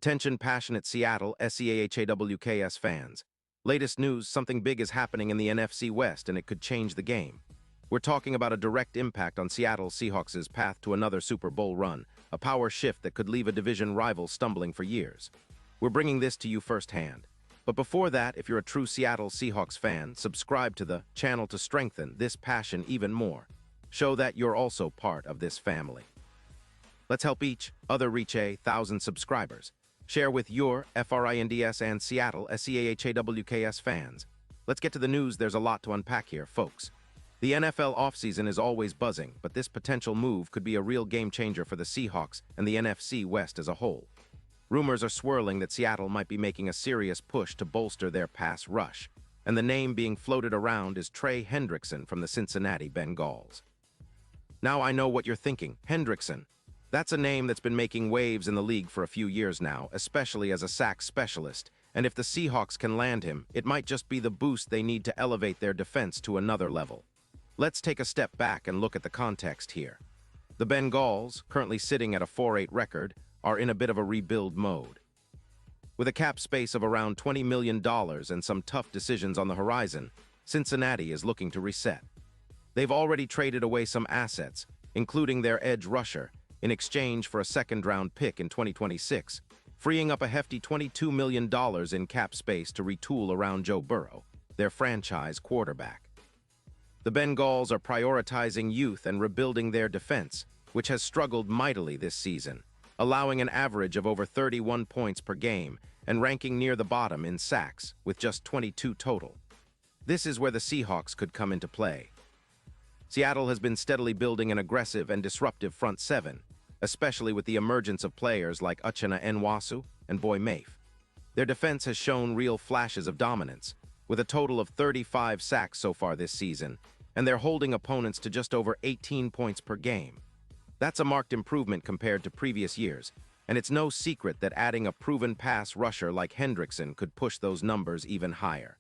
Attention passionate Seattle Seahawks fans. Latest news, something big is happening in the NFC West and it could change the game. We're talking about a direct impact on Seattle Seahawks' path to another Super Bowl run, a power shift that could leave a division rival stumbling for years. We're bringing this to you firsthand. But before that, if you're a true Seattle Seahawks fan, subscribe to the channel to strengthen this passion even more. Show that you're also part of this family. Let's help each other reach 1,000 subscribers. Share with your FRINDS and Seattle SEAHAWKS fans. Let's get to the news. There's a lot to unpack here, folks. The NFL offseason is always buzzing, but this potential move could be a real game changer for the Seahawks and the NFC West as a whole. Rumors are swirling that Seattle might be making a serious push to bolster their pass rush, and the name being floated around is Trey Hendrickson from the Cincinnati Bengals. Now I know what you're thinking, Hendrickson. That's a name that's been making waves in the league for a few years now, especially as a sack specialist, and if the Seahawks can land him, it might just be the boost they need to elevate their defense to another level. Let's take a step back and look at the context here. The Bengals, currently sitting at a 4-8 record, are in a bit of a rebuild mode. With a cap space of around $20 million and some tough decisions on the horizon, Cincinnati is looking to reset. They've already traded away some assets, including their edge rusher, in exchange for a second-round pick in 2026, freeing up a hefty $22 million in cap space to retool around Joe Burrow, their franchise quarterback. The Bengals are prioritizing youth and rebuilding their defense, which has struggled mightily this season, allowing an average of over 31 points per game and ranking near the bottom in sacks, with just 22 total. This is where the Seahawks could come into play. Seattle has been steadily building an aggressive and disruptive front seven, especially with the emergence of players like Uchenna Nwasu and Boy Mafe. Their defense has shown real flashes of dominance, with a total of 35 sacks so far this season, and they're holding opponents to just over 18 points per game. That's a marked improvement compared to previous years, and it's no secret that adding a proven pass rusher like Hendrickson could push those numbers even higher.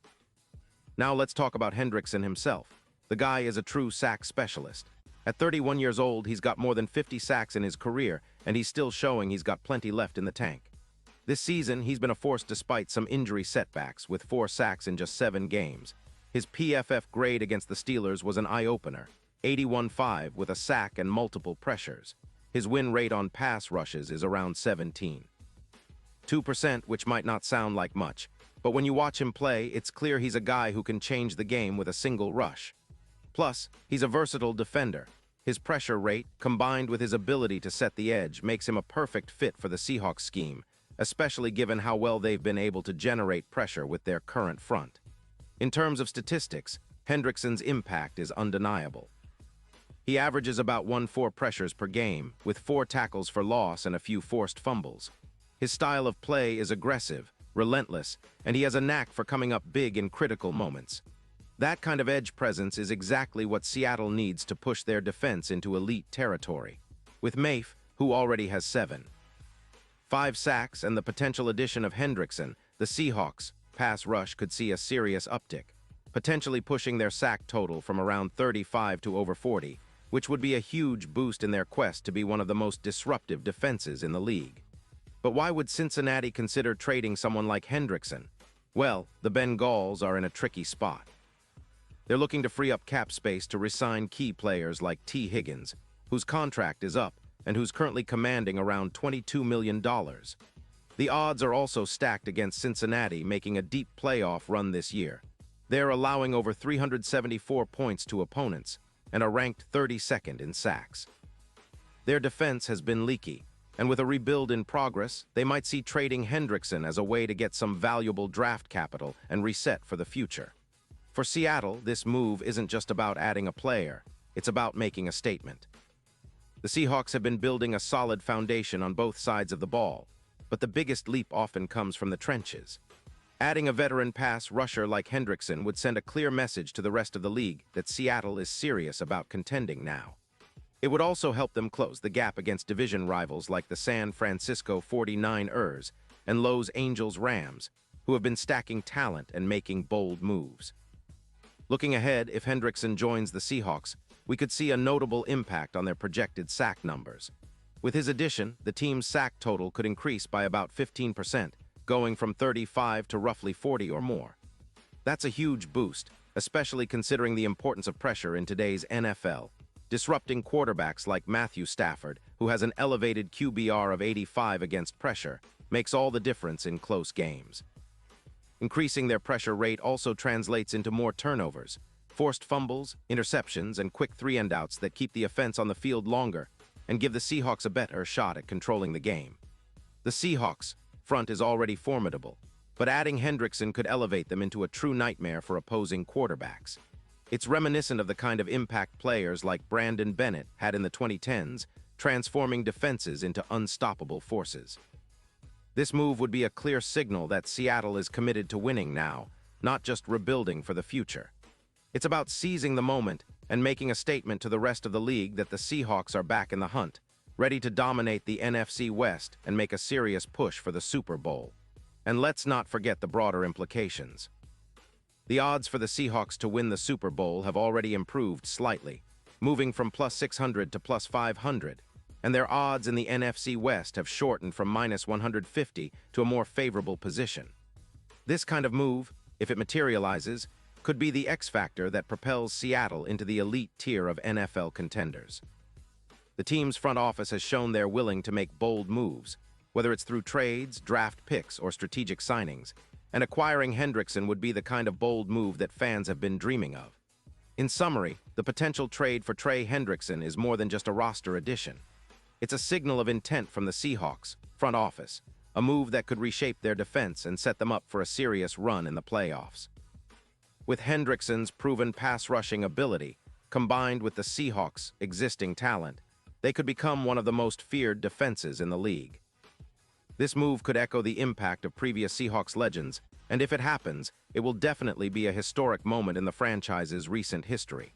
Now let's talk about Hendrickson himself. The guy is a true sack specialist. At 31 years old, he's got more than 50 sacks in his career, and he's still showing he's got plenty left in the tank. This season, he's been a force despite some injury setbacks, with 4 sacks in just 7 games. His PFF grade against the Steelers was an eye-opener, 81.5 with a sack and multiple pressures. His win rate on pass rushes is around 17. 2%, which might not sound like much, but when you watch him play, it's clear he's a guy who can change the game with a single rush. Plus, he's a versatile defender. His pressure rate, combined with his ability to set the edge, makes him a perfect fit for the Seahawks scheme, especially given how well they've been able to generate pressure with their current front. In terms of statistics, Hendrickson's impact is undeniable. He averages about 1.4 pressures per game, with 4 tackles for loss and a few forced fumbles. His style of play is aggressive, relentless, and he has a knack for coming up big in critical moments. That kind of edge presence is exactly what Seattle needs to push their defense into elite territory. With Mafe, who already has 5 sacks and the potential addition of Hendrickson, the Seahawks' pass rush could see a serious uptick, potentially pushing their sack total from around 35 to over 40, which would be a huge boost in their quest to be one of the most disruptive defenses in the league. But why would Cincinnati consider trading someone like Hendrickson? Well, the Bengals are in a tricky spot. They're looking to free up cap space to re-sign key players like T. Higgins, whose contract is up and who's currently commanding around $22 million. The odds are also stacked against Cincinnati making a deep playoff run this year. They're allowing over 374 points to opponents and are ranked 32nd in sacks. Their defense has been leaky, and with a rebuild in progress, they might see trading Hendrickson as a way to get some valuable draft capital and reset for the future. For Seattle, this move isn't just about adding a player, it's about making a statement. The Seahawks have been building a solid foundation on both sides of the ball, but the biggest leap often comes from the trenches. Adding a veteran pass rusher like Hendrickson would send a clear message to the rest of the league that Seattle is serious about contending now. It would also help them close the gap against division rivals like the San Francisco 49ers and Los Angeles Rams, who have been stacking talent and making bold moves. Looking ahead, if Hendrickson joins the Seahawks, we could see a notable impact on their projected sack numbers. With his addition, the team's sack total could increase by about 15%, going from 35 to roughly 40 or more. That's a huge boost, especially considering the importance of pressure in today's NFL. Disrupting quarterbacks like Matthew Stafford, who has an elevated QBR of 85 against pressure, makes all the difference in close games. Increasing their pressure rate also translates into more turnovers, forced fumbles, interceptions, and quick three-and-outs that keep the offense on the field longer and give the Seahawks a better shot at controlling the game. The Seahawks' front is already formidable, but adding Hendrickson could elevate them into a true nightmare for opposing quarterbacks. It's reminiscent of the kind of impact players like Brandon Bennett had in the 2010s, transforming defenses into unstoppable forces. This move would be a clear signal that Seattle is committed to winning now, not just rebuilding for the future. It's about seizing the moment and making a statement to the rest of the league that the Seahawks are back in the hunt, ready to dominate the NFC West and make a serious push for the Super Bowl. And let's not forget the broader implications. The odds for the Seahawks to win the Super Bowl have already improved slightly, moving from plus 600 to plus 500, and their odds in the NFC West have shortened from minus 150 to a more favorable position. This kind of move, if it materializes, could be the X factor that propels Seattle into the elite tier of NFL contenders. The team's front office has shown they're willing to make bold moves, whether it's through trades, draft picks, or strategic signings, and acquiring Hendrickson would be the kind of bold move that fans have been dreaming of. In summary, the potential trade for Trey Hendrickson is more than just a roster addition. It's a signal of intent from the Seahawks front office, a move that could reshape their defense and set them up for a serious run in the playoffs. With Hendrickson's proven pass-rushing ability, combined with the Seahawks' existing talent, they could become one of the most feared defenses in the league. This move could echo the impact of previous Seahawks legends, and if it happens, it will definitely be a historic moment in the franchise's recent history.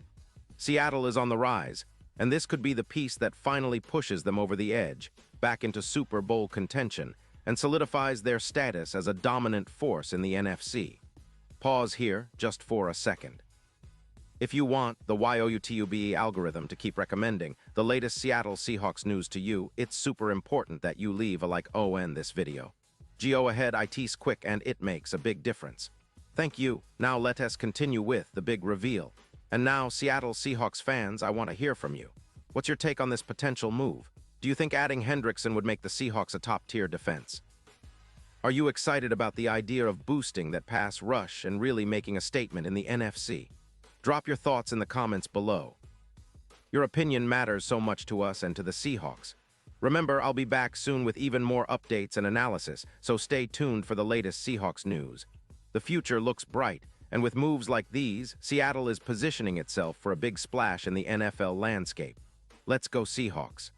Seattle is on the rise, and this could be the piece that finally pushes them over the edge, back into Super Bowl contention, and solidifies their status as a dominant force in the NFC. Pause here just for a second. If you want the YOUTUBE algorithm to keep recommending the latest Seattle Seahawks news to you, it's super important that you leave a like on this video. Go ahead, it's quick and it makes a big difference. Thank you. Now let us continue with the big reveal. And now, Seattle Seahawks fans, I want to hear from you. What's your take on this potential move? Do you think adding Hendrickson would make the Seahawks a top-tier defense? Are you excited about the idea of boosting that pass rush and really making a statement in the NFC? Drop your thoughts in the comments below. Your opinion matters so much to us and to the Seahawks. Remember, I'll be back soon with even more updates and analysis, so stay tuned for the latest Seahawks news. The future looks bright, and with moves like these, Seattle is positioning itself for a big splash in the NFL landscape. Let's go Seahawks.